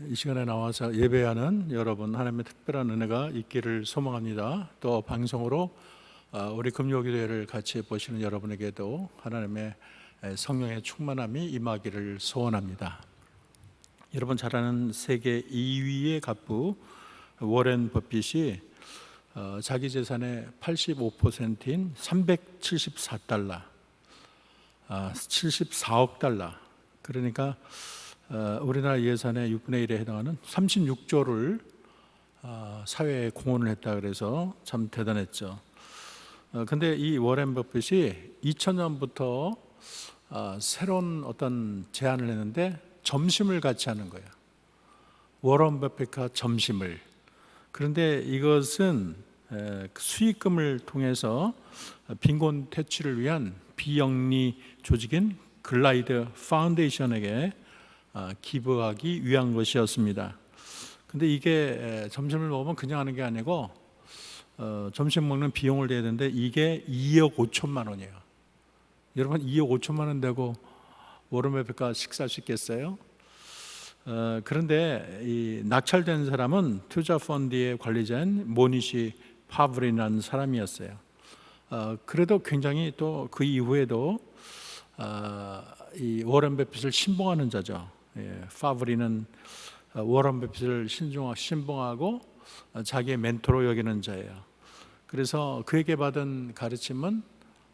이 시간에 나와서 예배하는 여러분, 하나님의 특별한 은혜가 있기를 소망합니다. 또 방송으로 우리 금요기도회를 같이 보시는 여러분에게도 하나님의 성령의 충만함이 임하기를 소원합니다. 여러분 잘 아는 세계 2위의 갑부 워렌 버핏이 자기 재산의 85%인 374달러, 74억 달러, 그러니까 우리나라 예산의 6분의 1에 해당하는 36조를 사회에 공헌을 했다 그래서 참 대단했죠. 근데 이 워렌 버핏이 2000년부터 새로운 어떤 제안을 했는데 점심을 같이 하는 거예요. 워런 버핏과 점심을. 그런데 이것은 수익금을 통해서 빈곤 퇴치를 위한 비영리 조직인 글라이드 파운데이션에게 기부하기 위한 것이었습니다. 근데 이게 점심을 먹으면 그냥 하는 게 아니고 점심 먹는 비용을 내야 되는데 이게 2억 5천만 원이에요. 여러분 2억 5천만 원 내고 워런 버핏과 식사할 수 있겠어요? 그런데 이 낙찰된 사람은 투자 펀드의 관리자인 모니시 파브린이라는 사람이었어요. 그래도 굉장히 또 그 이후에도 이 워런 버핏을 신봉하는 자죠. 파브리는 워런 버핏을 신봉하고 자기의 멘토로 여기는 자예요. 그래서 그에게 받은 가르침은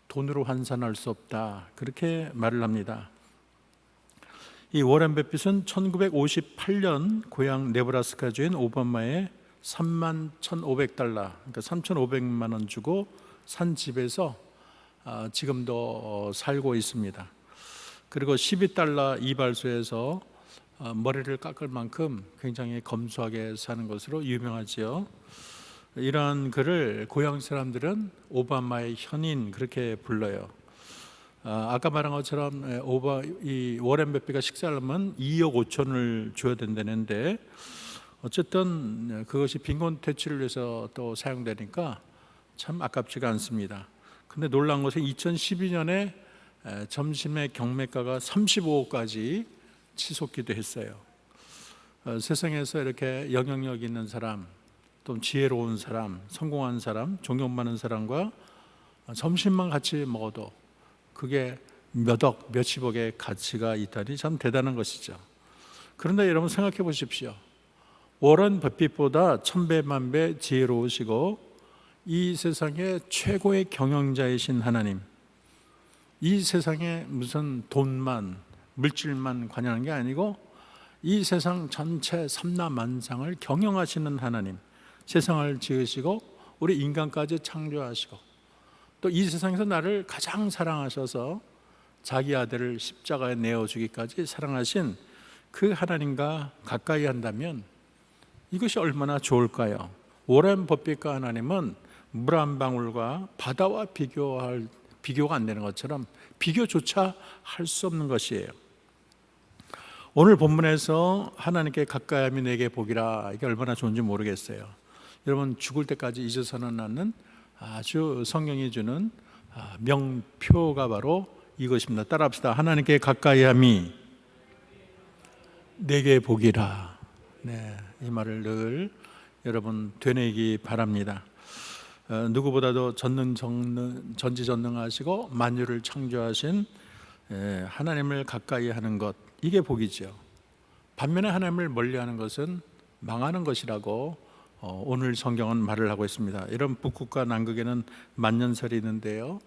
돈으로 환산할 수 없다, 그렇게 말을 합니다. 이 워렌 버핏은 1958년 고향 네브라스카주인 오바마에 31,500달러, 그러니까 3,500만 원 주고 산 집에서 지금도 살고 있습니다. 그리고 12달러 이발소에서 머리를 깎을 만큼 굉장히 검소하게 사는 것으로 유명하지요. 이러한 그를 고향 사람들은 오바마의 현인, 그렇게 불러요. 아까 말한 것처럼 이 워렌 버핏가 식사를 하면 2억 5천을 줘야 된다는데 어쨌든 그것이 빈곤 퇴치를 위해서 또 사용되니까 참 아깝지가 않습니다. 근데 놀라운 것은 2012년에 점심의 경매가가 35억까지 치솟기도 했어요. 세상에서 이렇게 영향력 있는 사람, 또 지혜로운 사람, 성공한 사람, 존경받는 사람과 점심만 같이 먹어도 그게 몇억, 몇십억의 가치가 있다니 참 대단한 것이죠. 그런데 여러분 생각해 보십시오. 워런 버핏보다 천배 만배 지혜로우시고 이 세상의 최고의 경영자이신 하나님, 이 세상에 무슨 돈만, 물질만 관여하는 게 아니고 이 세상 전체 삼라만상을 경영하시는 하나님, 세상을 지으시고 우리 인간까지 창조하시고 또 이 세상에서 나를 가장 사랑하셔서 자기 아들을 십자가에 내어주기까지 사랑하신 그 하나님과 가까이 한다면 이것이 얼마나 좋을까요? 워렌 버핏과 하나님은 물 한 방울과 바다와 비교가 안 되는 것처럼 비교조차 할 수 없는 것이에요. 오늘 본문에서 하나님께 가까이함이 내게 복이라, 이게 얼마나 좋은지 모르겠어요. 여러분 죽을 때까지 잊어서는 않는 아주 성경이 주는 명표가 바로 이것입니다. 따라합시다. 하나님께 가까이함이 내게 복이라. 네, 이 말을 늘 여러분 되뇌기 바랍니다. 누구보다도 전지전능하시고 만유를 창조하신 하나님을 가까이 하는 것, 이게 복이죠. 반면에 하나님을 멀리하는 것은 망하는 것이라고 오늘 성경은 말을 하고 있습니다. 이런 북극과 남극에는 만년설이 있는데요,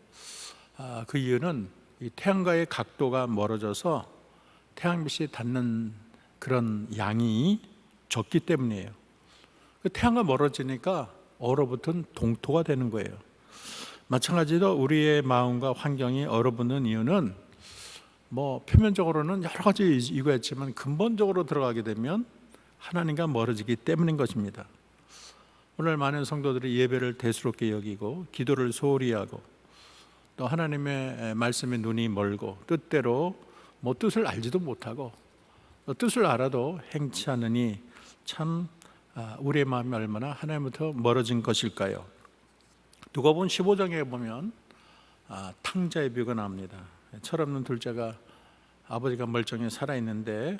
그 이유는 이 태양과의 각도가 멀어져서 태양빛이 닿는 그런 양이 적기 때문이에요. 태양과 멀어지니까 얼어붙은 동토가 되는 거예요. 마찬가지로 우리의 마음과 환경이 얼어붙는 이유는 표면적으로는 여러 가지 이유가 있지만 근본적으로 들어가게 되면 하나님과 멀어지기 때문인 것입니다. 오늘 많은 성도들이 예배를 대수롭게 여기고 기도를 소홀히 하고 또 하나님의 말씀에 눈이 멀고 뜻대로 뜻을 알지도 못하고 뜻을 알아도 행치 않으니 참 우리의 마음이 얼마나 하나님부터 멀어진 것일까요? 누가복음 15장에 보면 탕자의 비유가 나옵니다. 철없는 둘째가 아버지가 멀쩡히 살아있는데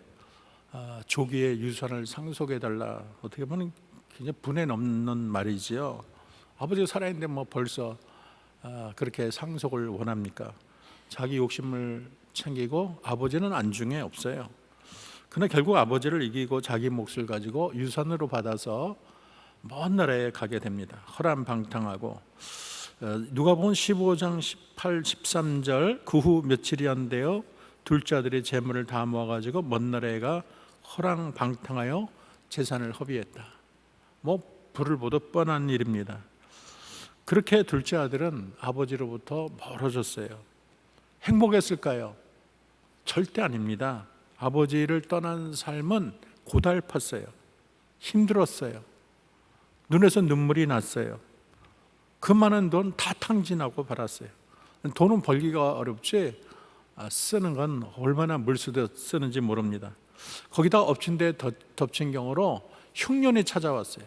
조기에 유산을 상속해달라. 어떻게 보면 굉장히 분에 넘는 말이지요. 아버지가 살아있는데 뭐 벌써 그렇게 상속을 원합니까? 자기 욕심을 챙기고 아버지는 안중에 없어요. 그러나 결국 아버지를 이기고 자기 몫을 가지고 유산으로 받아서 먼 나라에 가게 됩니다. 허람방탕하고 누가복음 15장 18, 13절 그 후 며칠이 안 되어 둘째 아들의 재물을 다 모아가지고 먼 나라에 가 허랑방탕하여 재산을 허비했다. 뭐 불을 보듯 뻔한 일입니다. 그렇게 둘째 아들은 아버지로부터 멀어졌어요. 행복했을까요? 절대 아닙니다. 아버지를 떠난 삶은 고달팠어요. 힘들었어요. 눈에서 눈물이 났어요. 그 많은 돈 다 탕진하고 벌었어요. 돈은 벌기가 어렵지 쓰는 건 얼마나 물쓰듯 쓰는지 모릅니다. 거기다 엎친 데 덮친 경우로 흉년이 찾아왔어요.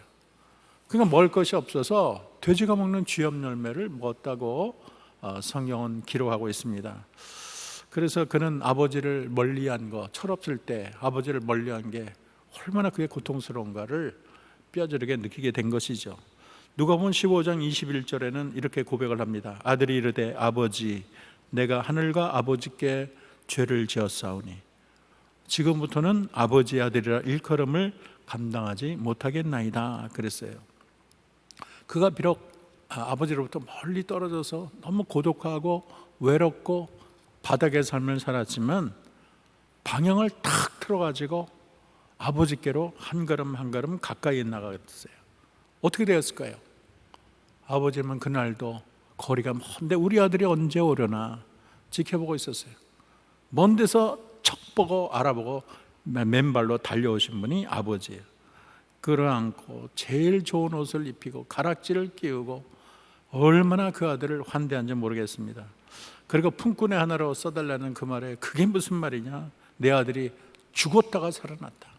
그러니까 먹을 것이 없어서 돼지가 먹는 쥐염 열매를 먹었다고 성경은 기록하고 있습니다. 그래서 그는 아버지를 멀리한 거, 철없을 때 아버지를 멀리한 게 얼마나 그게 고통스러운가를 뼈저리게 느끼게 된 것이죠. 누가복음 15장 21절에는 이렇게 고백을 합니다. 아들이 이르되 아버지 내가 하늘과 아버지께 죄를 지었사오니 지금부터는 아버지의 아들이라 일컬음을 감당하지 못하겠나이다 그랬어요. 그가 비록 아버지로부터 멀리 떨어져서 너무 고독하고 외롭고 바닥의 삶을 살았지만 방향을 탁 틀어가지고 아버지께로 한 걸음 한 걸음 가까이 나가겠어요. 어떻게 되었을까요? 아버지는 그날도 거리가 먼데 우리 아들이 언제 오려나 지켜보고 있었어요. 먼 데서 척 보고 알아보고 맨발로 달려오신 분이 아버지예요. 끌어안고 제일 좋은 옷을 입히고 가락지를 끼우고 얼마나 그 아들을 환대한지 모르겠습니다. 그리고 품꾼의 하나로 써달라는 그 말에 그게 무슨 말이냐? 내 아들이 죽었다가 살아났다.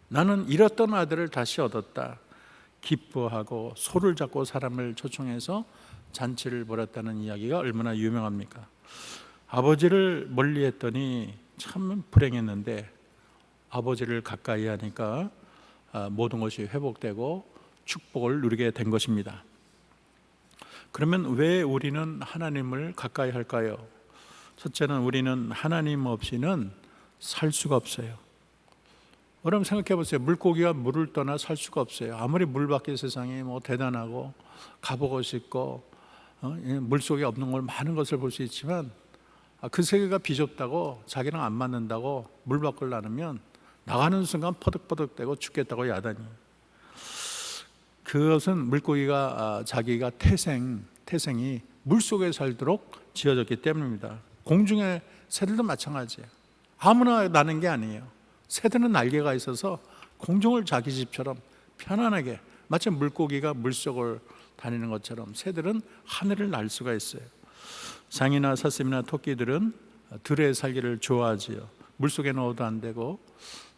나는 잃었던 아들을 다시 얻었다. 기뻐하고 소를 잡고 사람을 초청해서 잔치를 벌였다는 이야기가 얼마나 유명합니까? 아버지를 멀리했더니 참 불행했는데 아버지를 가까이 하니까 모든 것이 회복되고 축복을 누리게 된 것입니다. 그러면 왜 우리는 하나님을 가까이 할까요? 첫째는 우리는 하나님 없이는 살 수가 없어요. 여러분 생각해 보세요. 물고기가 물을 떠나 살 수가 없어요. 아무리 물 밖의 세상이 뭐 대단하고 가보고 싶고 물속에 없는 걸 많은 것을 볼 수 있지만 그 세계가 비좁다고 자기랑 안 맞는다고 물 밖을 나누면 나가는 순간 퍼득퍼득대고 죽겠다고 야단이. 그것은 물고기가 자기가 태생이 물속에 살도록 지어졌기 때문입니다. 공중의 새들도 마찬가지예요. 아무나 나는 게 아니에요. 새들은 날개가 있어서 공중을 자기 집처럼 편안하게 마치 물고기가 물속을 다니는 것처럼 새들은 하늘을 날 수가 있어요. 상이나 사슴이나 토끼들은 들에 살기를 좋아하지요. 물속에 넣어도 안 되고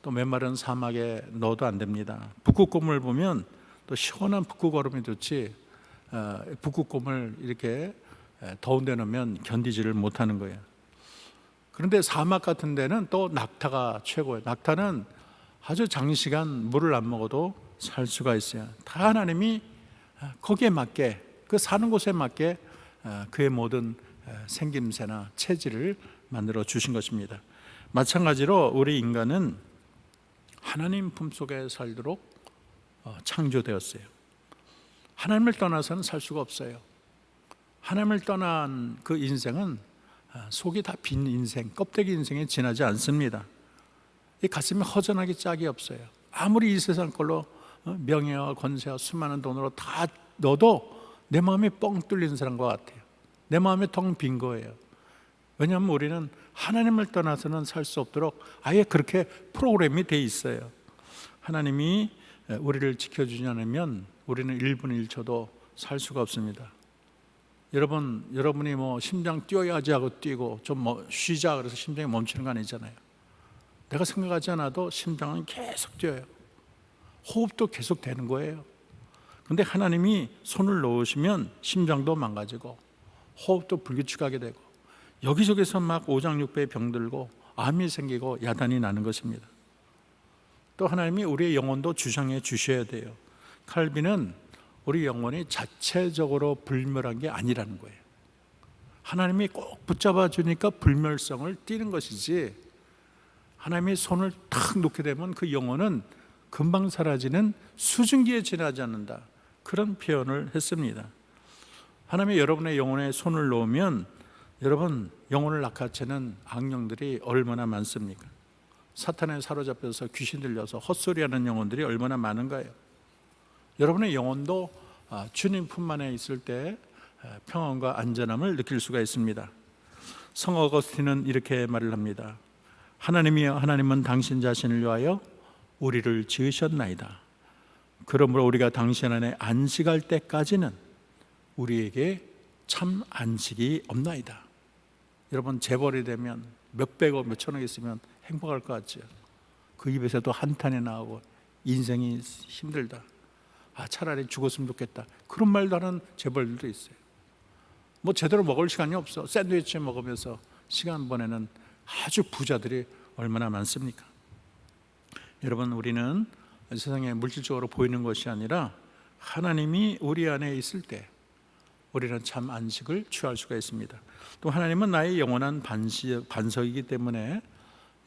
또 메마른 사막에 넣어도 안 됩니다. 북극곰을 보면 또 시원한 북극얼음이 좋지 북극곰을 이렇게 더운 데 넣으면 견디지를 못하는 거예요. 그런데 사막 같은 데는 또 낙타가 최고예요. 낙타는 아주 장시간 물을 안 먹어도 살 수가 있어요. 다 하나님이 거기에 맞게 그 사는 곳에 맞게 그의 모든 생김새나 체질을 만들어 주신 것입니다. 마찬가지로 우리 인간은 하나님 품속에 살도록 창조되었어요. 하나님을 떠나서는 살 수가 없어요. 하나님을 떠난 그 인생은 속이 다 빈 인생, 껍데기 인생에 지나지 않습니다. 이 가슴이 허전하기 짝이 없어요. 아무리 이 세상 걸로 명예와 권세와 수많은 돈으로 다 넣어도 내 마음이 뻥 뚫린 사람과 같아요. 내 마음이 텅 빈 거예요. 왜냐하면 우리는 하나님을 떠나서는 살 수 없도록 아예 그렇게 프로그램이 돼 있어요. 하나님이 우리를 지켜주지 않으면 우리는 1분 1초도 살 수가 없습니다. 여러분이 뭐 심장 뛰어야지 하고 뛰고 좀 쉬자 그래서 심장이 멈추는 거 아니잖아요. 내가 생각하지 않아도 심장은 계속 뛰어요. 호흡도 계속 되는 거예요. 그런데 하나님이 손을 놓으시면 심장도 망가지고 호흡도 불규칙하게 되고 여기저기서 막 오장육부에 병들고 암이 생기고 야단이 나는 것입니다. 또 하나님이 우리의 영혼도 주장해 주셔야 돼요. 칼빈은 우리 영혼이 자체적으로 불멸한 게 아니라는 거예요. 하나님이 꼭 붙잡아 주니까 불멸성을 띠는 것이지, 하나님이 손을 탁 놓게 되면 그 영혼은 금방 사라지는 수증기에 지나지 않는다, 그런 표현을 했습니다. 하나님이 여러분의 영혼에 손을 놓으면 여러분 영혼을 낚아채는 악령들이 얼마나 많습니까? 사탄에 사로잡혀서 귀신 들려서 헛소리하는 영혼들이 얼마나 많은가요? 여러분의 영혼도 주님 품 안에 있을 때 평안과 안전함을 느낄 수가 있습니다. 성 어거스틴은 이렇게 말을 합니다. 하나님이여, 하나님은 당신 자신을 위하여 우리를 지으셨나이다. 그러므로 우리가 당신 안에 안식할 때까지는 우리에게 참 안식이 없나이다. 여러분, 재벌이 되면 몇백억 몇천억 있으면 행복할 것 같죠? 그 입에서도 한탄이 나오고 인생이 힘들다, 차라리 죽었으면 좋겠다, 그런 말도 하는 재벌들도 있어요. 뭐 제대로 먹을 시간이 없어. 샌드위치 먹으면서 시간 보내는 아주 부자들이 얼마나 많습니까? 여러분, 우리는 세상에 물질적으로 보이는 것이 아니라 하나님이 우리 안에 있을 때 우리는 참 안식을 취할 수가 있습니다. 또 하나님은 나의 영원한 반석이기 때문에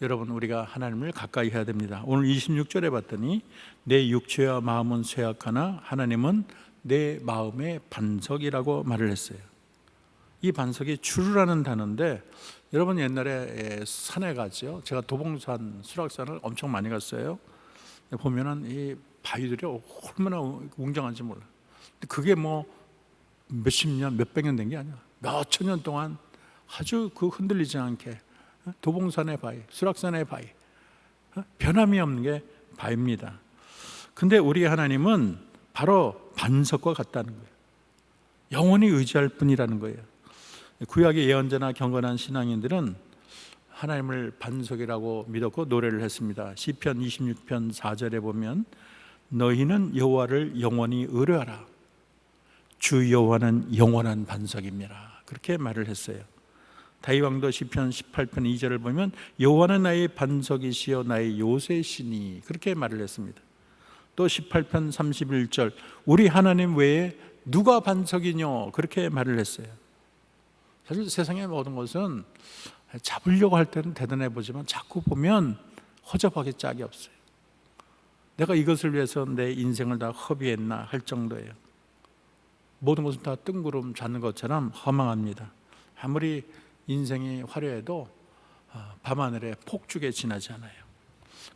여러분, 우리가 하나님을 가까이 해야 됩니다. 오늘 26절에 봤더니 내 육체와 마음은 쇠약하나 하나님은 내 마음의 반석이라고 말을 했어요. 이 반석이 주르라는 단어인데, 여러분 옛날에 산에 가죠. 제가 도봉산, 수락산을 엄청 많이 갔어요. 보면은 이 바위들이 얼마나 웅장한지 몰라. 그게 뭐 몇십 년, 몇백 년 된 게 아니야. 몇천 년 동안 아주 그 흔들리지 않게 도봉산의 바위, 수락산의 바위, 변함이 없는 게 바위입니다. 근데 우리 하나님은 바로 반석과 같다는 거예요. 영원히 의지할 뿐이라는 거예요. 구약의 예언자나 경건한 신앙인들은 하나님을 반석이라고 믿었고 노래를 했습니다. 시편 26편 4절에 보면 너희는 여호와를 영원히 의뢰하라. 주 여호와는 영원한 반석입니다. 그렇게 말을 했어요. 다윗 왕도 시편 18편 2절을 보면 여호와는 나의 반석이시여 나의 요새시니, 그렇게 말을 했습니다. 또 18편 31절 우리 하나님 외에 누가 반석이뇨, 그렇게 말을 했어요. 사실 세상의 모든 것은 잡으려고 할 때는 대단해 보지만 자꾸 보면 허접하게 짝이 없어요. 내가 이것을 위해서 내 인생을 다 허비했나 할 정도예요. 모든 것은 다 뜬구름 잡는 것처럼 허망합니다. 아무리 인생이 화려해도 밤하늘의 폭죽에 지나지 않아요.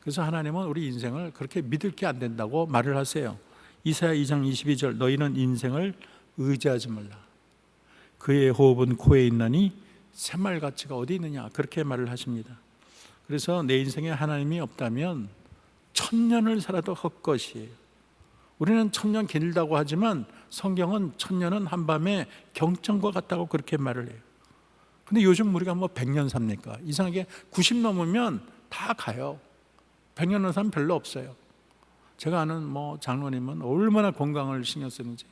그래서 하나님은 우리 인생을 그렇게 믿을 게 안 된다고 말을 하세요. 이사야 2장 22절 너희는 인생을 의지하지 말라. 그의 호흡은 코에 있나니 새말가치가 어디 있느냐, 그렇게 말을 하십니다. 그래서 내 인생에 하나님이 없다면 1000년을 살아도 헛것이에요. 우리는 1000년 길다고 하지만 성경은 1000년은 한밤에 경청과 같다고 그렇게 말을 해요. 근데 요즘 우리가 뭐 100년 삽니까? 이상하게 90 넘으면 다 가요. 100년은 사람 별로 없어요. 제가 아는 뭐 장로님은 얼마나 건강을 신경 쓰는지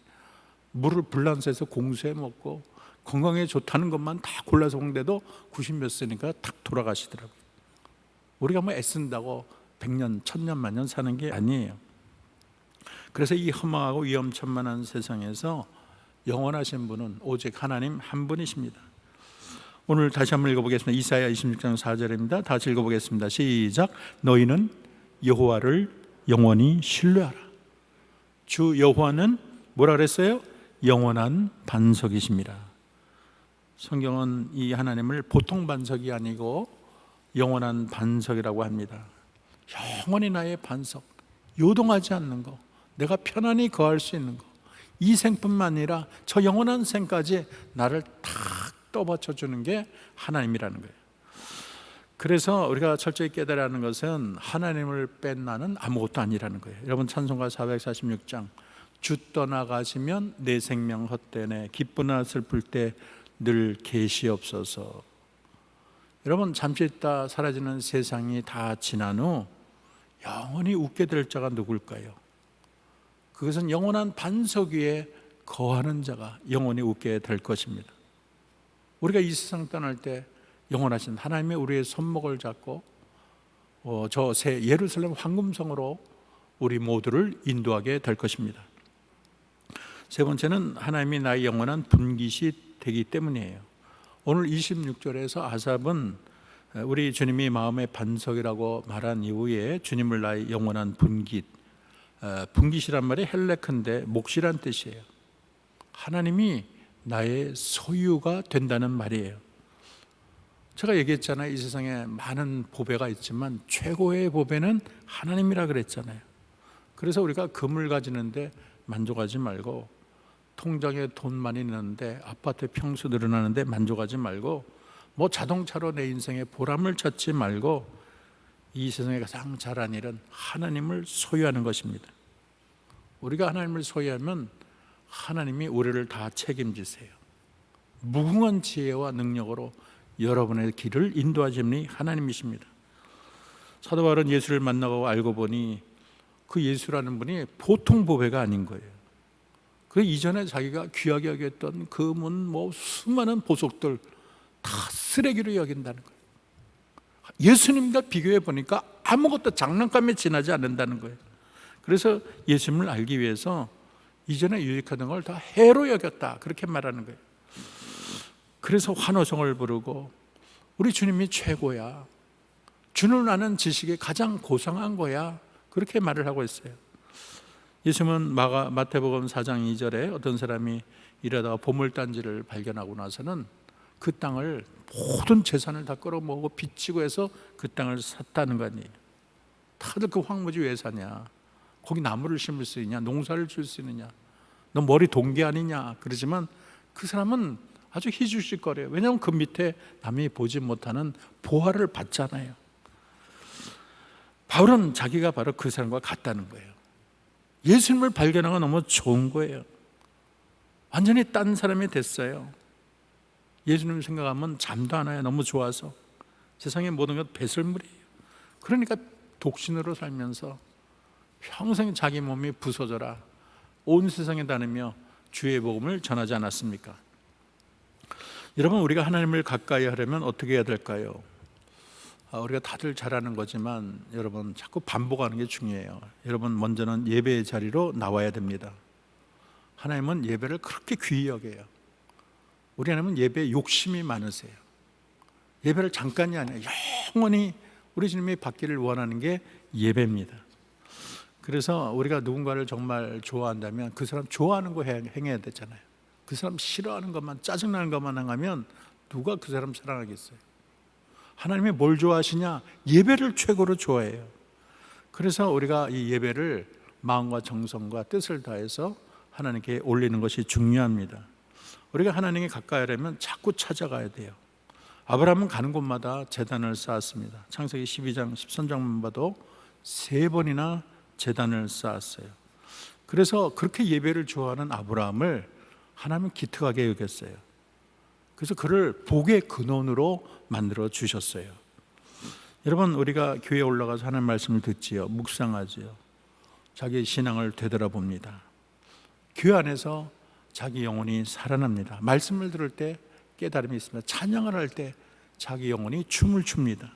물을 불란서에서 공수해 먹고 건강에 좋다는 것만 다 골라서 먹는데도 90 몇 세니까 탁 돌아가시더라고요. 우리가 뭐 애쓴다고 100년, 1000년, 만년 사는 게 아니에요. 그래서 이 험하고 위험천만한 세상에서 영원하신 분은 오직 하나님 한 분이십니다. 오늘 다시 한번 읽어보겠습니다. 이사야 26장 4절입니다. 다시 읽어보겠습니다. 시작. 너희는 여호와를 영원히 신뢰하라. 주 여호와는 뭐라 그랬어요? 영원한 반석이십니다. 성경은 이 하나님을 보통 반석이 아니고 영원한 반석이라고 합니다. 영원히 나의 반석, 요동하지 않는 거, 내가 편안히 거할 수 있는 거, 이 생뿐만 아니라 저 영원한 생까지 나를 탁 떠받쳐 주는 게 하나님이라는 거예요. 그래서 우리가 철저히 깨달아야 하는 것은 하나님을 뺀 나는 아무것도 아니라는 거예요. 여러분 찬송가 446장 주 떠나가시면 내 생명 헛되네 기쁘나 슬플 때 늘 계시옵소서. 여러분 잠시 있다 사라지는 세상이 다 지난 후 영원히 웃게 될 자가 누굴까요? 그것은 영원한 반석 위에 거하는 자가 영원히 웃게 될 것입니다. 우리가 이 세상 떠날 때 영원하신 하나님의 우리의 손목을 잡고 저 새 예루살렘 황금성으로 우리 모두를 인도하게 될 것입니다. 세 번째는 하나님이 나의 영원한 분깃이 되기 때문이에요. 오늘 26절에서 아삽은 우리 주님이 마음의 반석이라고 말한 이후에 주님을 나의 영원한 분깃, 분깃이란 말이 헬레크인데 몫이란 뜻이에요. 하나님이 나의 소유가 된다는 말이에요. 제가 얘기했잖아요. 이 세상에 많은 보배가 있지만 최고의 보배는 하나님이라 그랬잖아요. 그래서 우리가 금을 가지는데 만족하지 말고, 통장에 돈 많이 넣는데, 아파트 평수 늘어나는데 만족하지 말고, 뭐 자동차로 내 인생에 보람을 찾지 말고, 이 세상에 가장 잘한 일은 하나님을 소유하는 것입니다. 우리가 하나님을 소유하면 하나님이 우리를 다 책임지세요. 무궁한 지혜와 능력으로 여러분의 길을 인도하시는 하나님이십니다. 사도 바울은 예수를 만나고 알고 보니 그 예수라는 분이 보통 보배가 아닌 거예요. 그 이전에 자기가 귀하게 여겼던 금은 뭐 수많은 보석들 다 쓰레기로 여긴다는 거예요. 예수님과 비교해 보니까 아무것도 장난감에 지나지 않는다는 거예요. 그래서 예수님을 알기 위해서 이전에 유익하던 걸 다 해로 여겼다, 그렇게 말하는 거예요. 그래서 환호성을 부르고 우리 주님이 최고야, 주는 아는 지식이 가장 고상한 거야, 그렇게 말을 하고 있어요. 예수님은 마태복음 4장 2절에 어떤 사람이 일하다가 보물단지를 발견하고 나서는 그 땅을, 모든 재산을 다 끌어모으고 빚지고 해서 그 땅을 샀다는 거 아니에요. 다들 그 황무지 왜 사냐, 거기 나무를 심을 수 있냐, 농사를 줄 수 있느냐, 너 머리 동계 아니냐 그러지만 그 사람은 아주 희주식거려요. 왜냐하면 그 밑에 남이 보지 못하는 보화를 받잖아요. 바울은 자기가 바로 그 사람과 같다는 거예요. 예수님을 발견한 건 너무 좋은 거예요. 완전히 딴 사람이 됐어요. 예수님 생각하면 잠도 안 와요. 너무 좋아서. 세상의 모든 것 배설물이에요. 그러니까 독신으로 살면서 평생 자기 몸이 부서져라 온 세상에 다니며 주의 복음을 전하지 않았습니까? 여러분, 우리가 하나님을 가까이 하려면 어떻게 해야 될까요? 우리가 다들 잘 아는 거지만 여러분, 자꾸 반복하는 게 중요해요. 여러분, 먼저는 예배의 자리로 나와야 됩니다. 하나님은 예배를 그렇게 귀히 여겨요. 우리 하나님은 예배에 욕심이 많으세요. 예배를 잠깐이 아니라 영원히 우리 주님이 받기를 원하는 게 예배입니다. 그래서 우리가 누군가를 정말 좋아한다면 그 사람 좋아하는 거 행해야 되잖아요. 그 사람 싫어하는 것만, 짜증나는 것만 행하면 누가 그 사람 사랑하겠어요? 하나님이 뭘 좋아하시냐? 예배를 최고로 좋아해요. 그래서 우리가 이 예배를 마음과 정성과 뜻을 다해서 하나님께 올리는 것이 중요합니다. 우리가 하나님께 가까이 하려면 자꾸 찾아가야 돼요. 아브라함은 가는 곳마다 제단을 쌓았습니다. 창세기 12장 13장만 봐도 3번이나 제단을 쌓았어요. 그래서 그렇게 예배를 좋아하는 아브라함을 하나님은 기특하게 여겼어요. 그래서 그를 복의 근원으로 만들어 주셨어요. 여러분, 우리가 교회에 올라가서 하나님 말씀을 듣지요, 묵상하지요, 자기의 신앙을 되돌아봅니다. 교회 안에서 자기 영혼이 살아납니다. 말씀을 들을 때 깨달음이 있습니다. 찬양을 할 때 자기 영혼이 춤을 춥니다.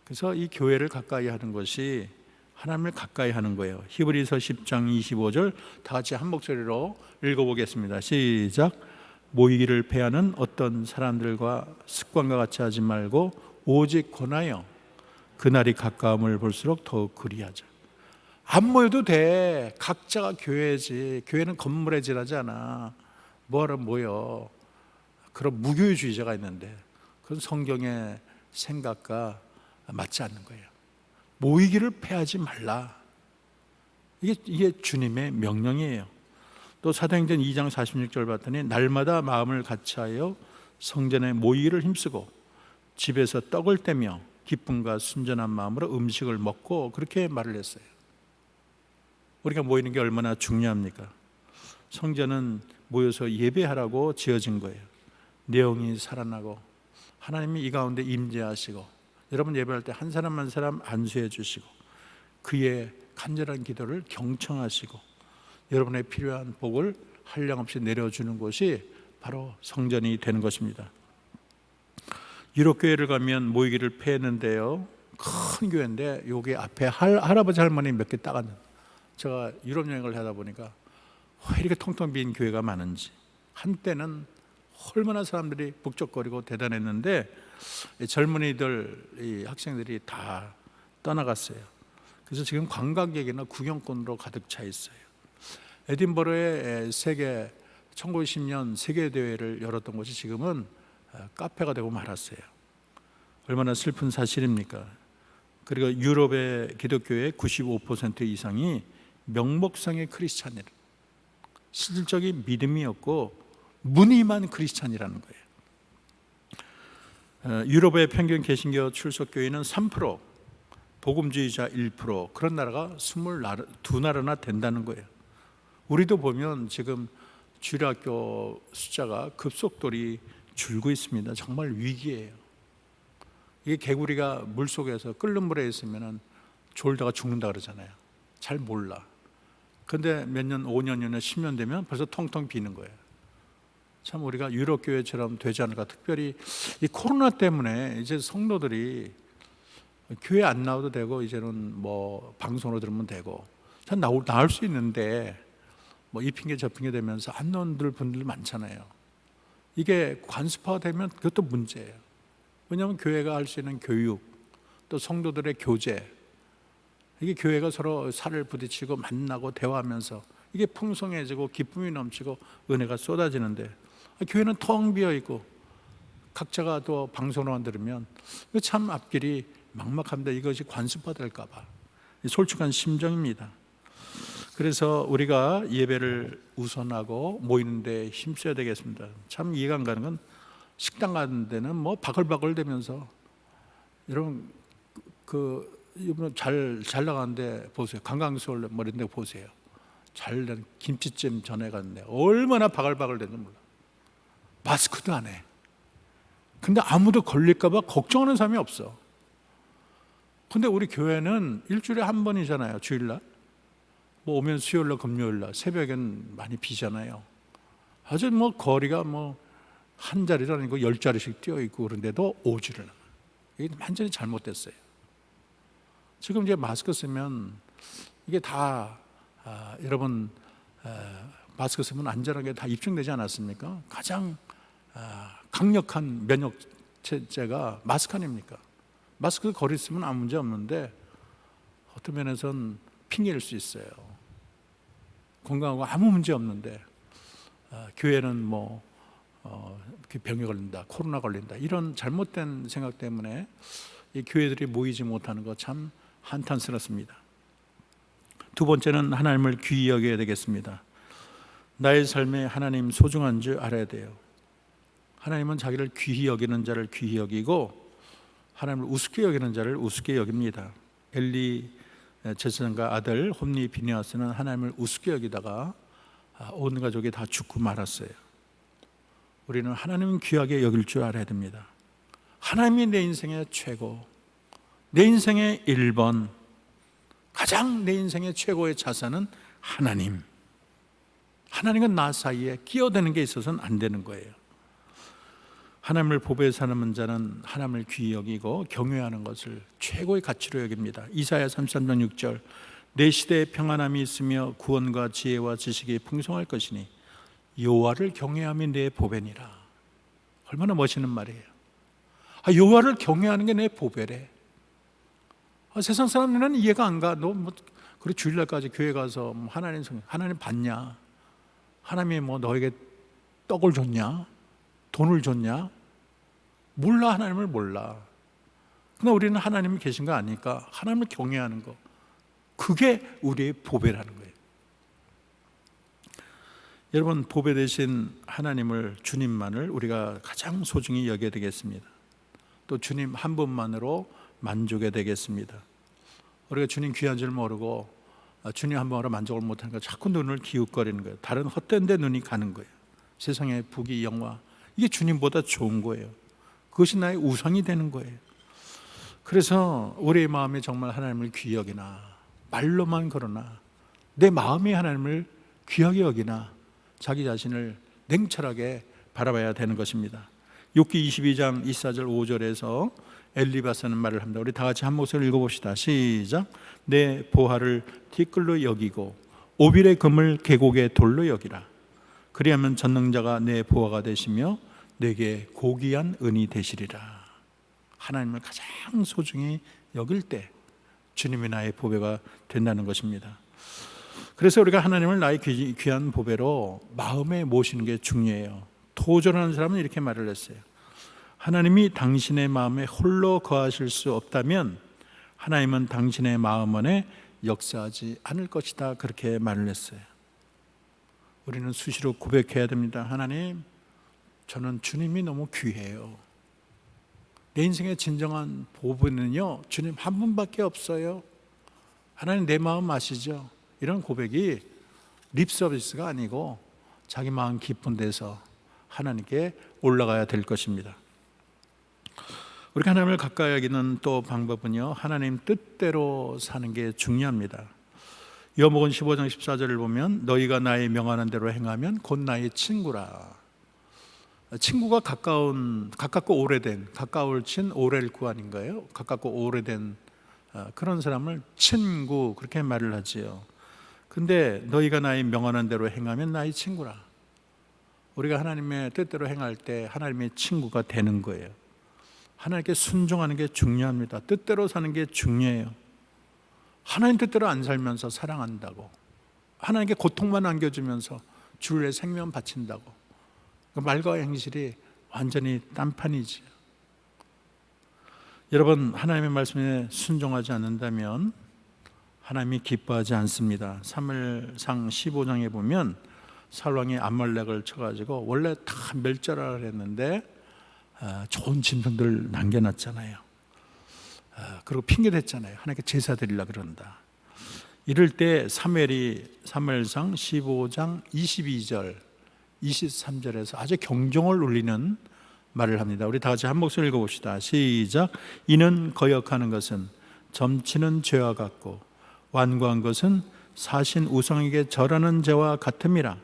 그래서 이 교회를 가까이 하는 것이 하나님을 가까이 하는 거예요. 히브리서 10장 25절 다 같이 한 목소리로 읽어보겠습니다. 시작. 모이기를 패하는 어떤 사람들과 습관과 같이 하지 말고 오직 권하여 그날이 가까움을 볼수록 더욱 그리하자. 안 모여도 돼. 각자가 교회지. 교회는 건물에 지나지 않아. 뭐하러 모여. 그런 무교회주의자가 있는데 그건 성경의 생각과 맞지 않는 거예요. 모이기를 패하지 말라. 이게 주님의 명령이에요. 또 사도행전 2장 46절 봤더니 날마다 마음을 같이하여 성전에 모이기를 힘쓰고 집에서 떡을 떼며 기쁨과 순전한 마음으로 음식을 먹고, 그렇게 말을 했어요. 우리가 모이는 게 얼마나 중요합니까? 성전은 모여서 예배하라고 지어진 거예요. 내용이 살아나고 하나님이 이 가운데 임재하시고, 여러분 예배할 때 한 사람 한 사람 안수해 주시고 그의 간절한 기도를 경청하시고 여러분의 필요한 복을 한량없이 내려주는 곳이 바로 성전이 되는 것입니다. 유럽교회를 가면 모이기를 패했는데요, 큰 교회인데 여기 앞에 할아버지 할머니 몇 개 딱 앉는, 제가 유럽 여행을 하다 보니까 왜 이렇게 텅텅 빈 교회가 많은지, 한때는 얼마나 사람들이 북적거리고 대단했는데 젊은이들, 이 학생들이 다 떠나갔어요. 그래서 지금 관광객이나 구경꾼으로 가득 차 있어요. 에딘버러의 1910년 세계대회를 열었던 곳이 지금은 카페가 되고 말았어요. 얼마나 슬픈 사실입니까? 그리고 유럽의 기독교의 95% 이상이 명목상의 크리스찬이라, 실질적인 믿음이 없고 무늬만 크리스찬이라는 거예요. 유럽의 평균 개신교 출석교인은 3%, 복음주의자 1%, 그런 나라가 22나라나 된다는 거예요. 우리도 보면 지금 주일학교 숫자가 급속도로 줄고 있습니다. 정말 위기예요. 이게 개구리가 물속에서 끓는 물에 있으면 졸다가 죽는다 그러잖아요. 잘 몰라. 근데 몇 년, 5년, 6년, 10년 되면 벌써 텅텅 비는 거예요. 참 우리가 유럽 교회처럼 되지 않을까. 특별히 이 코로나 때문에 이제 성도들이 교회 안 나와도 되고, 이제는 뭐 방송으로 들으면 되고, 참 나올 수 있는데 뭐 이 핑계 저 핑계 되면서 안 나오는 분들 많잖아요. 이게 관습화되면 그것도 문제예요. 왜냐하면 교회가 할 수 있는 교육, 또 성도들의 교제, 이게 교회가 서로 살을 부딪히고 만나고 대화하면서 이게 풍성해지고 기쁨이 넘치고 은혜가 쏟아지는데, 교회는 텅 비어 있고 각자가 또 방송으로만 들으면 참 앞길이 막막합니다. 이것이 관습화될까 봐. 솔직한 심정입니다. 그래서 우리가 예배를 우선하고 모이는데 힘써야 되겠습니다. 참 이해가 안 가는 건, 식당 가는 데는 뭐 바글바글 대면서, 여러분 이번 잘 나가는데 보세요. 관광서울 뭐 이런 데 보세요. 잘 된 김치찜 전에 갔는데 얼마나 바글바글 되는지 몰라. 마스크도 안 해. 근데 아무도 걸릴까 봐 걱정하는 사람이 없어. 근데 우리 교회는 일주일에 한 번이잖아요. 주일날. 뭐 오면 수요일날, 금요일날, 새벽엔 많이 비잖아요. 아주 뭐 거리가 뭐 한 자리도 아니고 10자리씩 뛰어 있고, 그런데도 오지를 않아요. 이게 완전히 잘못됐어요. 지금 이제 마스크 쓰면 이게 다 여러분 마스크 쓰면 안전하게 다 입증되지 않았습니까? 가장 강력한 면역체제가 마스크 아닙니까? 마스크 거리 쓰면 아무 문제 없는데 어떤 면에서는 핑계일 수 있어요. 건강하고 아무 문제 없는데 교회는 뭐 병에 걸린다, 코로나 걸린다, 이런 잘못된 생각 때문에 이 교회들이 모이지 못하는 거 참 한탄스럽습니다. 두 번째는 하나님을 귀히 여겨야 되겠습니다. 나의 삶에 하나님 소중한 줄 알아야 돼요. 하나님은 자기를 귀히 여기는 자를 귀히 여기고 하나님을 우습게 여기는 자를 우습게 여깁니다. 엘리 제사장과 아들 홈리 비니아스는 하나님을 우습게 여기다가 온 가족이 다 죽고 말았어요. 우리는 하나님은 귀하게 여길 줄 알아야 됩니다. 하나님이 내 인생의 최고, 내 인생의 1번, 가장 내 인생의 최고의 자산은 하나님. 하나님과 나 사이에 끼어드는 게 있어서는 안 되는 거예요. 하나님을 보배에 사는 자는 하나님을 귀히 여기고 경외하는 것을 최고의 가치로 여깁니다. 이사야 33장 6절, 내 시대에 평안함이 있으며 구원과 지혜와 지식이 풍성할 것이니 여호와를 경외함이 내 보배니라. 얼마나 멋있는 말이에요. 여호와를 경외하는 게 내 보배래. 세상 사람들은 이해가 안 가. 너 뭐 그래 주일날까지 교회 가서 하나님 봤냐? 하나님이 뭐 너에게 떡을 줬냐? 돈을 줬냐? 몰라. 하나님을 몰라. 근데 우리는 하나님이 계신 거 아니까 하나님을 경외하는 거, 그게 우리의 보배라는 거예요. 여러분, 보배 되신 하나님을, 주님만을 우리가 가장 소중히 여겨야 되겠습니다. 또 주님 한 분만으로 만족해야 되겠습니다. 우리가 주님 귀한 줄 모르고 주님 한 번으로 만족을 못하니까 자꾸 눈을 기웃거리는 거예요. 다른 헛된 데 눈이 가는 거예요. 세상의 부귀 영화, 이게 주님보다 좋은 거예요. 그것이 나의 우상이 되는 거예요. 그래서 우리의 마음이 정말 하나님을 귀히 여기나, 말로만 그러나 내 마음이 하나님을 귀하게 여기나, 자기 자신을 냉철하게 바라봐야 되는 것입니다. 욥기 22장 24절 5절에서 엘리바스는 말을 합니다. 우리 다 같이 한 목소리를 읽어봅시다. 시작. 내 보화를 티끌로 여기고 오빌의 금을 계곡의 돌로 여기라. 그리하면 전능자가 내 보화가 되시며 내게 고귀한 은이 되시리라. 하나님을 가장 소중히 여길 때 주님이 나의 보배가 된다는 것입니다. 그래서 우리가 하나님을 나의 귀한 보배로 마음에 모시는 게 중요해요. 도전하는 사람은 이렇게 말을 했어요. 하나님이 당신의 마음에 홀로 거하실 수 없다면 하나님은 당신의 마음 안에 역사하지 않을 것이다. 그렇게 말을 했어요. 우리는 수시로 고백해야 됩니다. 하나님, 저는 주님이 너무 귀해요. 내 인생의 진정한 보배는요, 주님 한 분밖에 없어요. 하나님 내 마음 아시죠? 이런 고백이 립서비스가 아니고 자기 마음 깊은 데서 하나님께 올라가야 될 것입니다. 우리가 하나님을 가까이 하기는 또 방법은요, 하나님 뜻대로 사는 게 중요합니다. 요한복음 15장 14절을 보면 너희가 나의 명하는 대로 행하면 곧 나의 친구라. 친구가 가깝고 오래된, 가까울 친 오렐구 아닌가요? 가깝고 오래된 그런 사람을 친구 그렇게 말을 하지요. 근데 너희가 나의 명하는 대로 행하면 나의 친구라. 우리가 하나님의 뜻대로 행할 때 하나님의 친구가 되는 거예요. 하나님께 순종하는 게 중요합니다. 뜻대로 사는 게 중요해요. 하나님 뜻대로 안 살면서 사랑한다고, 하나님께 고통만 안겨주면서 주의 생명 바친다고, 그 말과 행실이 완전히 딴판이지요. 여러분, 하나님의 말씀에 순종하지 않는다면 하나님이 기뻐하지 않습니다. 사무엘상 15장에 보면 사울왕이 아말렉을 쳐가지고 원래 다 멸절하라 했는데 좋은 짐승들 남겨놨잖아요. 그리고 핑계댔잖아요. 하나님께 제사 드리려고 그런다. 이럴 때 사무엘상 15장 22절 23절에서 아주 경종을 울리는 말을 합니다. 우리 다 같이 한 목소리 읽어봅시다. 시작. 이는 거역하는 것은 점치는 죄와 같고 완고한 것은 사신 우상에게 절하는 죄와 같음이라.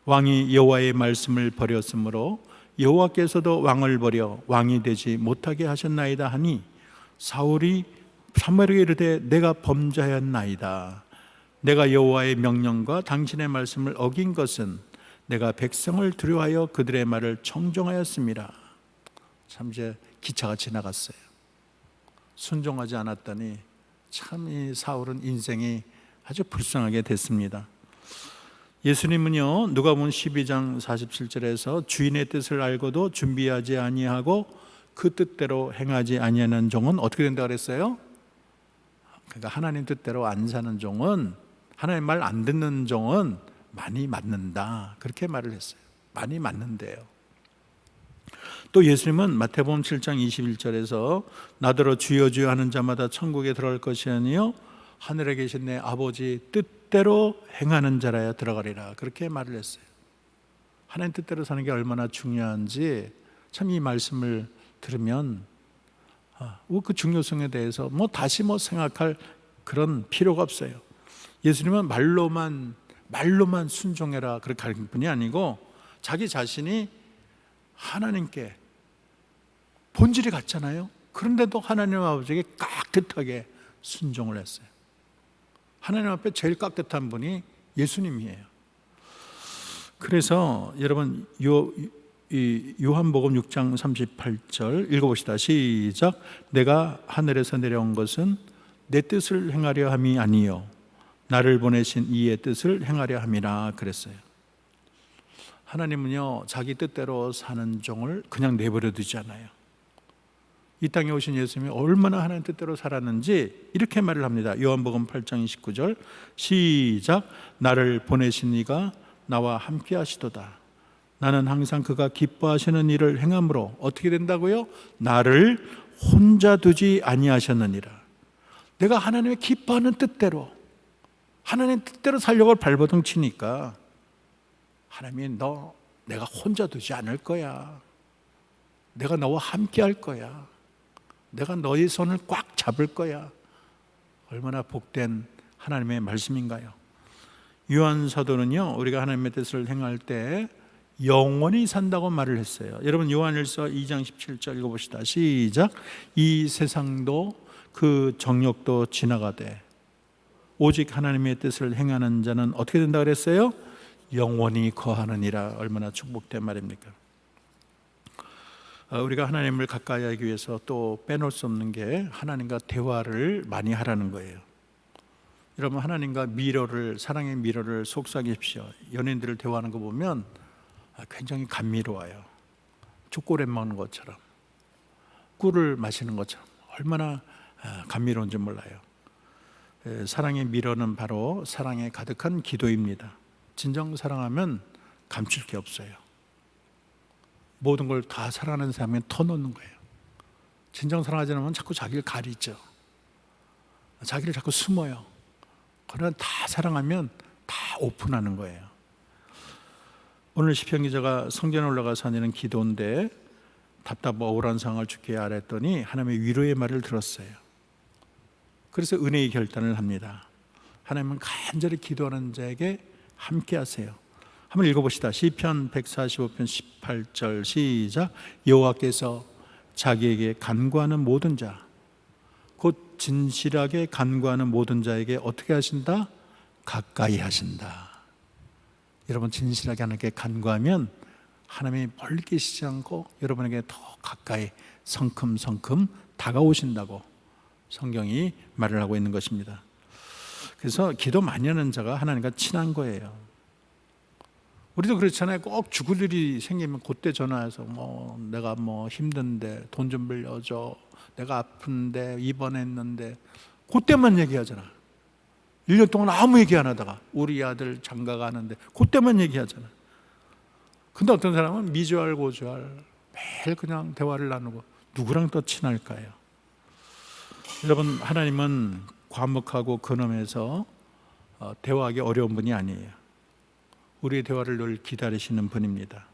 왕이 여호와의 말씀을 버렸으므로 여호와께서도 왕을 버려 왕이 되지 못하게 하셨나이다 하니 사울이 사무엘에게 이르되 내가 범죄하였나이다. 내가 여호와의 명령과 당신의 말씀을 어긴 것은 내가 백성을 두려워하여 그들의 말을 청종하였습니다. 참 이제 기차가 지나갔어요. 순종하지 않았더니 참 이 사울은 인생이 아주 불쌍하게 됐습니다. 예수님은요, 누가복음 12장 47절에서 주인의 뜻을 알고도 준비하지 아니하고 그 뜻대로 행하지 아니하는 종은 어떻게 된다 그랬어요? 그러니까 하나님 뜻대로 안 사는 종은, 하나님 말 안 듣는 종은 많이 맞는다, 그렇게 말을 했어요. 많이 맞는데요. 또 예수님은 마태복음 7장 21절에서 나더러 주여 주여 하는 자마다 천국에 들어갈 것이 아니요 하늘에 계신 내 아버지 뜻대로 행하는 자라야 들어가리라, 그렇게 말을 했어요. 하나님 뜻대로 사는 게 얼마나 중요한지 참 이 말씀을 들으면 그 중요성에 대해서 다시 생각할 그런 필요가 없어요. 예수님은 말로만 순종해라 그렇게 가르친 분이 아니고 자기 자신이 하나님께 본질이 같잖아요. 그런데도 하나님 아버지에게 깍듯하게 순종을 했어요. 하나님 앞에 제일 깍듯한 분이 예수님이에요. 그래서 여러분 요한복음 6장 38절 읽어봅시다. 시작. 내가 하늘에서 내려온 것은 내 뜻을 행하려 함이 아니요 나를 보내신 이의 뜻을 행하려 함이라 그랬어요. 하나님은요, 자기 뜻대로 사는 종을 그냥 내버려 두지 않아요. 이 땅에 오신 예수님이 얼마나 하나님 뜻대로 살았는지 이렇게 말을 합니다. 요한복음 8장 29절 시작. 나를 보내신 이가 나와 함께 하시도다. 나는 항상 그가 기뻐하시는 일을 행함으로 어떻게 된다고요? 나를 혼자 두지 아니하셨느니라. 내가 하나님의 기뻐하는 뜻대로, 하나님 뜻대로 살려고 발버둥 치니까 하나님이 내가 혼자 두지 않을 거야. 내가 너와 함께 할 거야. 내가 너의 손을 꽉 잡을 거야. 얼마나 복된 하나님의 말씀인가요? 요한 사도는요, 우리가 하나님의 뜻을 행할 때 영원히 산다고 말을 했어요. 여러분 요한일서 2장 17절 읽어봅시다. 시작. 이 세상도 그 정욕도 지나가되 오직 하나님의 뜻을 행하는 자는 어떻게 된다 그랬어요? 영원히 거하느니라. 얼마나 축복된 말입니까? 우리가 하나님을 가까이 하기 위해서 또 빼놓을 수 없는 게 하나님과 대화를 많이 하라는 거예요. 여러분 하나님과 사랑의 미러를 속삭이십시오. 연인들을 대화하는 거 보면 굉장히 감미로워요. 초콜릿 먹는 것처럼, 꿀을 마시는 것처럼 얼마나 감미로운지 몰라요. 사랑의 미러는 바로 사랑에 가득한 기도입니다. 진정 사랑하면 감출 게 없어요. 모든 걸 다 사랑하는 사람이 터놓는 거예요. 진정 사랑하지 않으면 자꾸 자기를 가리죠. 자기를 자꾸 숨어요. 그러나 다 사랑하면 다 오픈하는 거예요. 오늘 시편 기자가 성전에 올라가서 하는 기도인데 답답하고 억울한 상황을 주께 아뢰었더니 하나님의 위로의 말을 들었어요. 그래서 은혜의 결단을 합니다. 하나님은 간절히 기도하는 자에게 함께 하세요. 한번 읽어봅시다. 시편 145편 18절 시작. 여호와께서 자기에게 간구하는 모든 자, 곧 진실하게 간구하는 모든 자에게 어떻게 하신다? 가까이 하신다. 여러분 진실하게 하나님께 간구하면 하나님이 멀리 계시지 않고 여러분에게 더 가까이 성큼성큼 다가오신다고 성경이 말을 하고 있는 것입니다. 그래서 기도 많이 하는 자가 하나님과 친한 거예요. 우리도 그렇잖아요. 꼭 죽을 일이 생기면 그때 전화해서 내가 힘든데 돈 좀 빌려줘, 내가 아픈데 입원했는데, 그때만 얘기하잖아. 1년 동안 아무 얘기 안 하다가 우리 아들 장가 가는데 그때만 얘기하잖아. 근데 어떤 사람은 미주알 고주알 매일 그냥 대화를 나누고 누구랑 더 친할까요? 여러분 하나님은 과묵하고 근엄해서 대화하기 어려운 분이 아니에요. 우리의 대화를 늘 기다리시는 분입니다.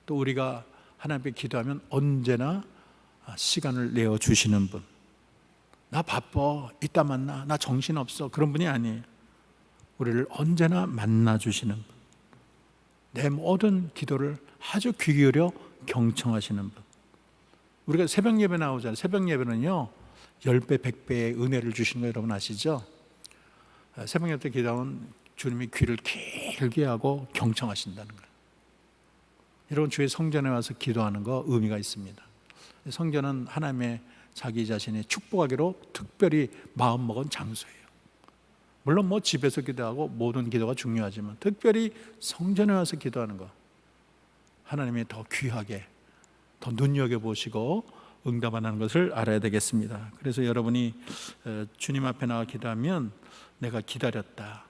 또 우리가 하나님께 기도하면 언제나 시간을 내어주시는 분. 나 바빠, 이따 만나, 나 정신없어, 그런 분이 아니에요. 우리를 언제나 만나주시는 분, 내 모든 기도를 아주 귀 기울여 경청하시는 분. 우리가 새벽 예배 나오잖아요. 새벽 예배는요 10배, 100배의 은혜를 주시는 거 여러분 아시죠? 새벽 예배 때 기도하면 주님이 귀를 길게 하고 경청하신다는 거예요. 여러분 주의 성전에 와서 기도하는 거 의미가 있습니다. 성전은 하나님의 자기 자신이 축복하기로 특별히 마음먹은 장소예요. 물론 집에서 기도하고 모든 기도가 중요하지만 특별히 성전에 와서 기도하는 거 하나님이 더 귀하게 더 눈여겨보시고 응답하는 것을 알아야 되겠습니다. 그래서 여러분이 주님 앞에 나와 기도하면 내가 기다렸다,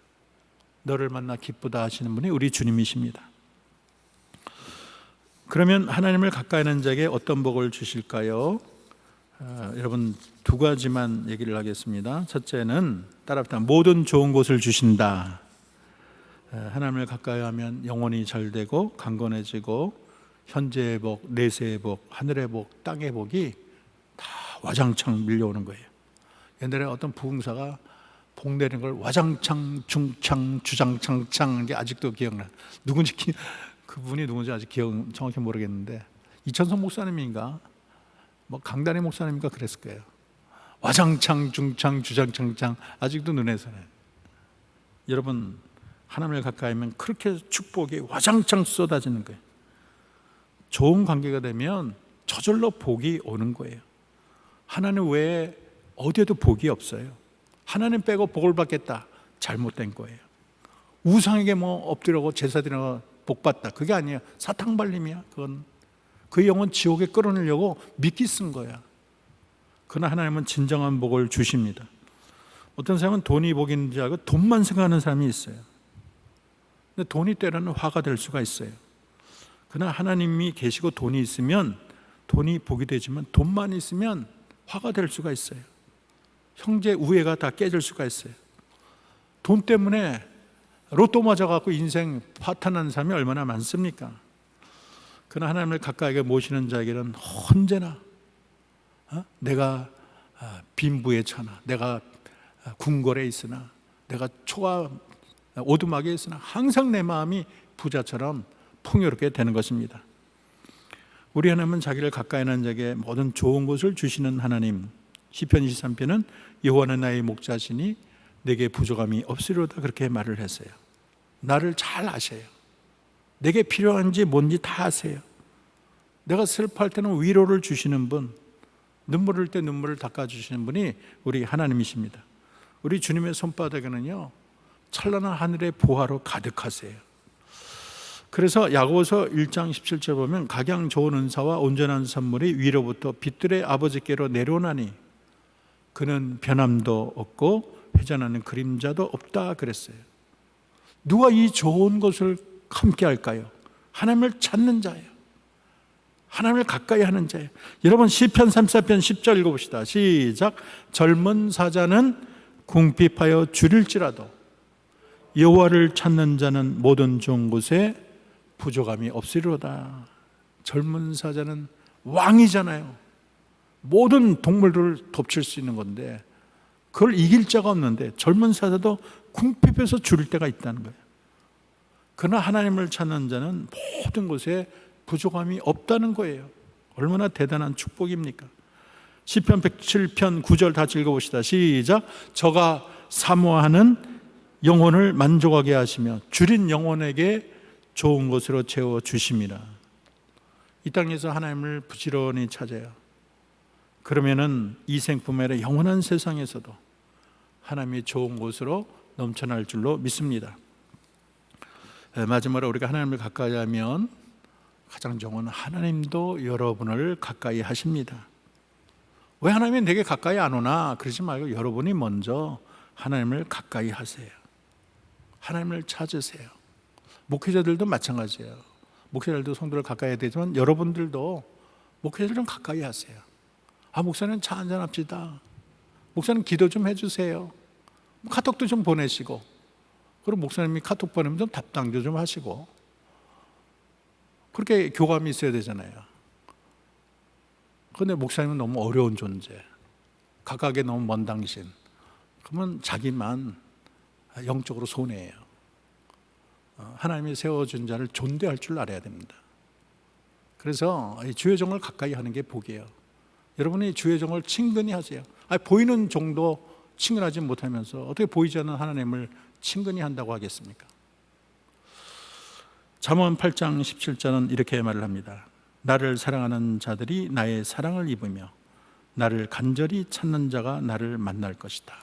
너를 만나 기쁘다 하시는 분이 우리 주님이십니다. 그러면 하나님을 가까이 하는 자에게 어떤 복을 주실까요? 여러분 두 가지만 얘기를 하겠습니다. 첫째는 따라합시다. 모든 좋은 것을 주신다. 하나님을 가까이 하면 영혼이 잘 되고 강건해지고 현재의 복, 내세의 복, 하늘의 복, 땅의 복이 다 와장창 밀려오는 거예요. 옛날에 어떤 부흥사가 복 내리는 걸 와장창, 중창, 주장창창 게 아직도 기억나. 누군지 그분이 누군지 아직 정확히 모르겠는데 이천성 목사님인가 강단의 목사님인가 그랬을 거예요. 와장창, 중창, 주장창창 아직도 눈에 선해. 여러분 하나님을 가까이 하면 그렇게 축복이 와장창 쏟아지는 거예요. 좋은 관계가 되면 저절로 복이 오는 거예요. 하나님 외에 어디에도 복이 없어요. 하나님 빼고 복을 받겠다, 잘못된 거예요. 우상에게 엎드려고 제사 드리고 복 받다, 그게 아니에요. 사탕 발림이야. 그건 그 영혼 지옥에 끌어내려고 미끼 쓴 거야. 그러나 하나님은 진정한 복을 주십니다. 어떤 사람은 돈이 복이 있는지 알고 돈만 생각하는 사람이 있어요. 근데 돈이 때로는 화가 될 수가 있어요. 그러나 하나님이 계시고 돈이 있으면 돈이 복이 되지만 돈만 있으면 화가 될 수가 있어요. 형제 우애가 다 깨질 수가 있어요. 돈 때문에 로또 맞아갖고 인생 파탄난 사람이 얼마나 많습니까? 그러나 하나님을 가까이 모시는 자에게는 언제나 내가 빈부에 처하나, 내가 궁궐에 있으나, 내가 초가 오두막에 있으나 항상 내 마음이 부자처럼 풍요롭게 되는 것입니다. 우리 하나님은 자기를 가까이 하는 자에게 모든 좋은 것을 주시는 하나님. 시편 23편은 여호와는 나의 목자시니 내게 부족함이 없으리로다 그렇게 말을 했어요. 나를 잘 아셔요. 내게 필요한지 뭔지 다 아세요. 내가 슬퍼할 때는 위로를 주시는 분, 눈물 흘릴 때 눈물을 닦아주시는 분이 우리 하나님이십니다. 우리 주님의 손바닥에는요 찬란한 하늘의 보화로 가득하세요. 그래서 야고보서 1장 17절 보면 각양 좋은 은사와 온전한 선물이 위로부터 빛들의 아버지께로 내려오나니 그는 변함도 없고 회전하는 그림자도 없다 그랬어요. 누가 이 좋은 것을 함께 할까요? 하나님을 찾는 자예요. 하나님을 가까이 하는 자예요. 여러분 시편 34편 10절 읽어봅시다. 시작. 젊은 사자는 궁핍하여 줄일지라도 여호와를 찾는 자는 모든 좋은 곳에 부족함이 없으리로다. 젊은 사자는 왕이잖아요. 모든 동물들을 덮칠 수 있는 건데 그걸 이길 자가 없는데 젊은 사자도 궁핍해서 줄일 때가 있다는 거예요. 그러나 하나님을 찾는 자는 모든 곳에 부족함이 없다는 거예요. 얼마나 대단한 축복입니까? 시편 107편 9절 다 읽어봅시다. 시작. 저가 사모하는 영혼을 만족하게 하시며 줄인 영혼에게 좋은 것으로 채워주심이라. 이 땅에서 하나님을 부지런히 찾아요. 그러면은 이 생뿐만 아니라 영원한 세상에서도 하나님이 좋은 곳으로 넘쳐날 줄로 믿습니다. 마지막으로 우리가 하나님을 가까이 하면 가장 좋은 하나님도 여러분을 가까이 하십니다. 왜 하나님이 내게 가까이 안 오나 그러지 말고 여러분이 먼저 하나님을 가까이 하세요. 하나님을 찾으세요. 목회자들도 마찬가지예요. 목회자들도 성도를 가까이 해야 되지만 여러분들도 목회자를 좀 가까이 하세요. 목사님 차 한잔 합시다. 목사님 기도 좀 해주세요. 카톡도 좀 보내시고, 그리고 목사님이 카톡 보내면 좀 답장도 좀 하시고, 그렇게 교감이 있어야 되잖아요. 그런데 목사님은 너무 어려운 존재, 각각에 너무 먼 당신, 그러면 자기만 영적으로 손해예요. 하나님이 세워준 자를 존대할 줄 알아야 됩니다. 그래서 주의 종을 가까이 하는 게 복이에요. 여러분이 주의 종을 친근히 하세요. 보이는 종도 친근하지 못하면서 어떻게 보이지 않는 하나님을 친근히 한다고 하겠습니까? 잠언 8장 17절은 이렇게 말을 합니다. 나를 사랑하는 자들이 나의 사랑을 입으며 나를 간절히 찾는 자가 나를 만날 것이다.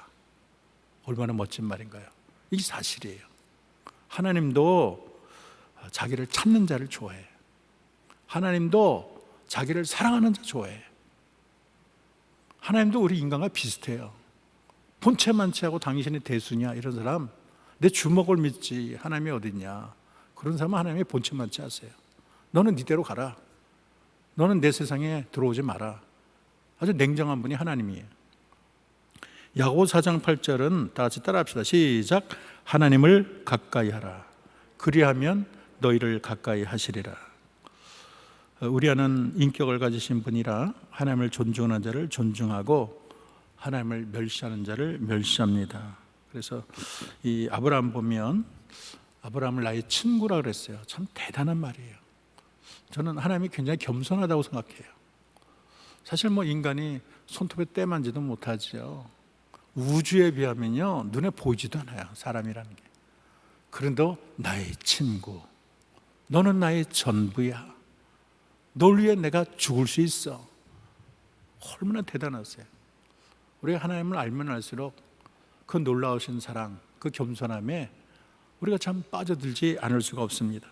얼마나 멋진 말인가요? 이게 사실이에요. 하나님도 자기를 찾는 자를 좋아해. 하나님도 자기를 사랑하는 자 좋아해. 하나님도 우리 인간과 비슷해요. 본체만치하고 당신이 대수냐 이런 사람, 내 주먹을 믿지 하나님이 어딨냐, 그런 사람은 하나님의 본체만치 하세요. 너는 니대로 가라. 너는 내 세상에 들어오지 마라. 아주 냉정한 분이 하나님이에요. 야고보 4장 8절은 다 같이 따라합시다. 시작. 하나님을 가까이 하라. 그리하면 너희를 가까이 하시리라. 우리 안은 인격을 가지신 분이라 하나님을 존중하는 자를 존중하고 하나님을 멸시하는 자를 멸시합니다. 그래서 이 아브라함 보면 아브라함을 나의 친구라 그랬어요. 참 대단한 말이에요. 저는 하나님이 굉장히 겸손하다고 생각해요. 사실 인간이 손톱에 때 만지도 못하죠. 우주에 비하면요 눈에 보이지도 않아요, 사람이라는 게. 그런데 나의 친구, 너는 나의 전부야. 널 위해 내가 죽을 수 있어. 얼마나 대단하세요. 우리가 하나님을 알면 알수록 그 놀라우신 사랑, 그 겸손함에 우리가 참 빠져들지 않을 수가 없습니다.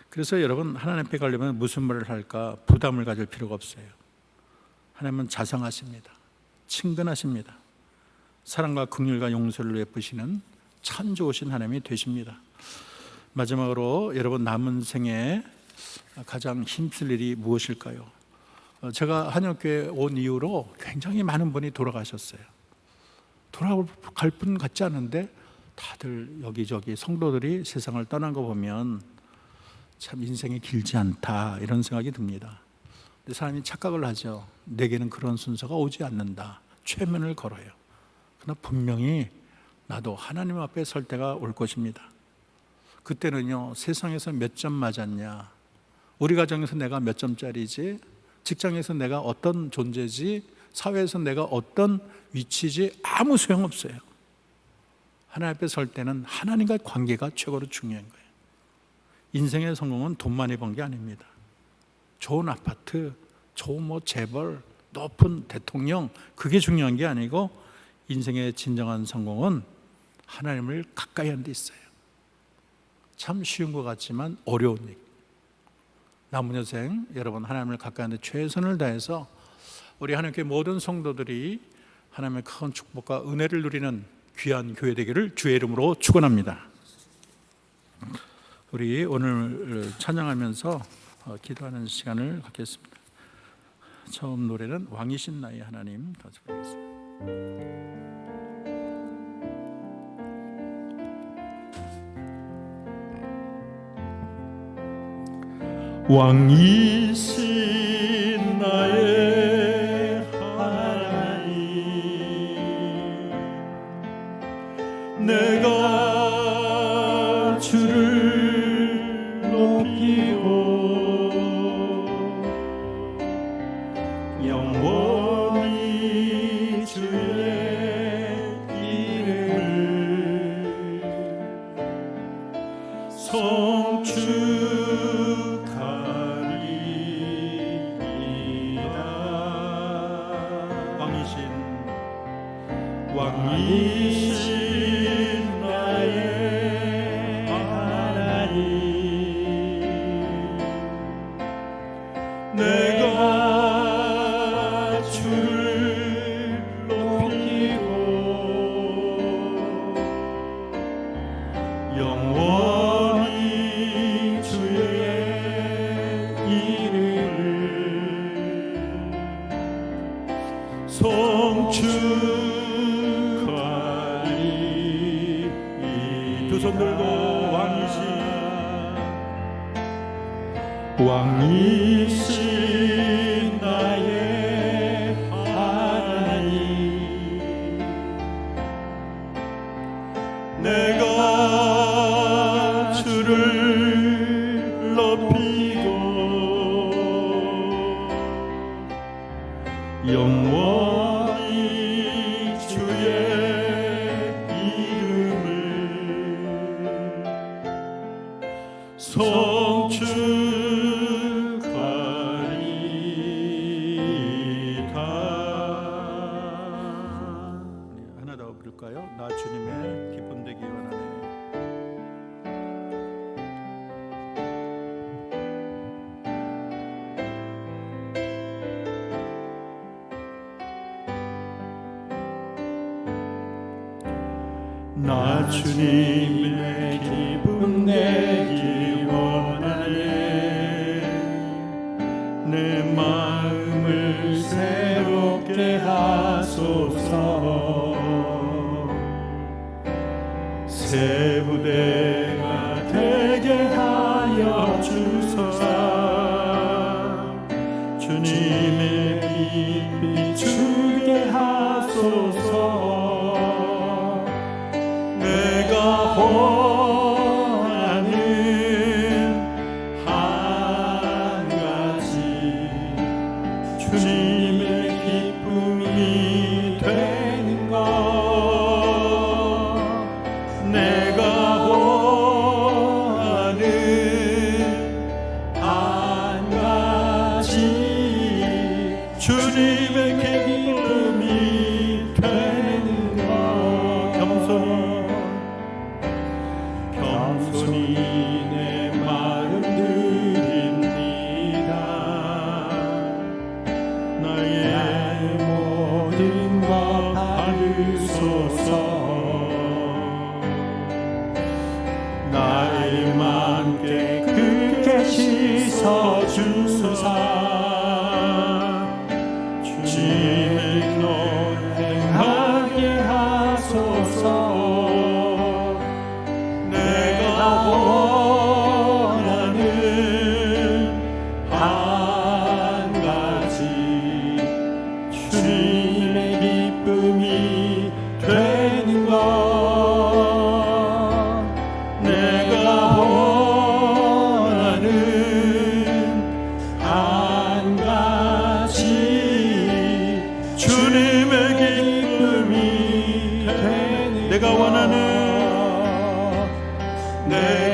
그래서 여러분, 하나님 앞에 가려면 무슨 말을 할까 부담을 가질 필요가 없어요. 하나님은 자상하십니다. 친근하십니다. 사랑과 긍휼과 용서를 베푸시는 참 좋으신 하나님이 되십니다. 마지막으로 여러분 남은 생에 가장 힘쓸 일이 무엇일까요? 제가 한역교회 온 이후로 굉장히 많은 분이 돌아가셨어요. 돌아갈 분 같지 않은데 다들 여기저기 성도들이 세상을 떠난 거 보면 참 인생이 길지 않다 이런 생각이 듭니다. 근데 사람이 착각을 하죠. 내게는 그런 순서가 오지 않는다. 최면을 걸어요. 그러나 분명히 나도 하나님 앞에 설 때가 올 것입니다. 그때는요, 세상에서 몇 점 맞았냐, 우리 가정에서 내가 몇 점짜리지, 직장에서 내가 어떤 존재지, 사회에서 내가 어떤 위치지, 아무 소용없어요. 하나님 앞에 설 때는 하나님과의 관계가 최고로 중요한 거예요. 인생의 성공은 돈 많이 번 게 아닙니다. 좋은 아파트, 좋은 재벌, 높은 대통령, 그게 중요한 게 아니고, 인생의 진정한 성공은 하나님을 가까이 하는 데 있어요. 참 쉬운 것 같지만 어려운 일. 남은 여생 여러분, 하나님을 가까이 하는 데 최선을 다해서 우리 하나님께 모든 성도들이 하나님의 큰 축복과 은혜를 누리는 귀한 교회 되기를 주의 이름으로 축원합니다. 우리 오늘 찬양하면서 기도하는 시간을 갖겠습니다. 처음 노래는 왕이신 나의 하나님 같이 부르겠습니다. 왕이신 나의 하나님, 내가 주를 높이고 영원히 주의 이름을 왕이신 나의 하나님, 내가 주를 높이고 영원히 주의 이름을 송축 두 손 들고 왕이신 나의 하나님, 내가 주를 높이고 영원히 주의 송축하리다. 하나 더 부를까요? 나 주님의 기쁨 되기 원하네. 나 주님의 기쁨 내기 원하네. 내 마음을 새롭게 하소서. 새 부대가 되게 하여 주소서. 주님의 빛 비추게 하소서. 내가 원하는 한 가지, 주님의 기쁨이 되는 것. 내가 원하는 한 가지, 주님의 기쁨이 되는 것. 겸손히 내 마음 드립니다. 나의 모든 것 받으소서. 나의 마음 깨끗게 씻어주소서. 주님의 것 행하게 하소서. 원하는 한 가지, 주님의 기쁨이 되는 것. 내가 내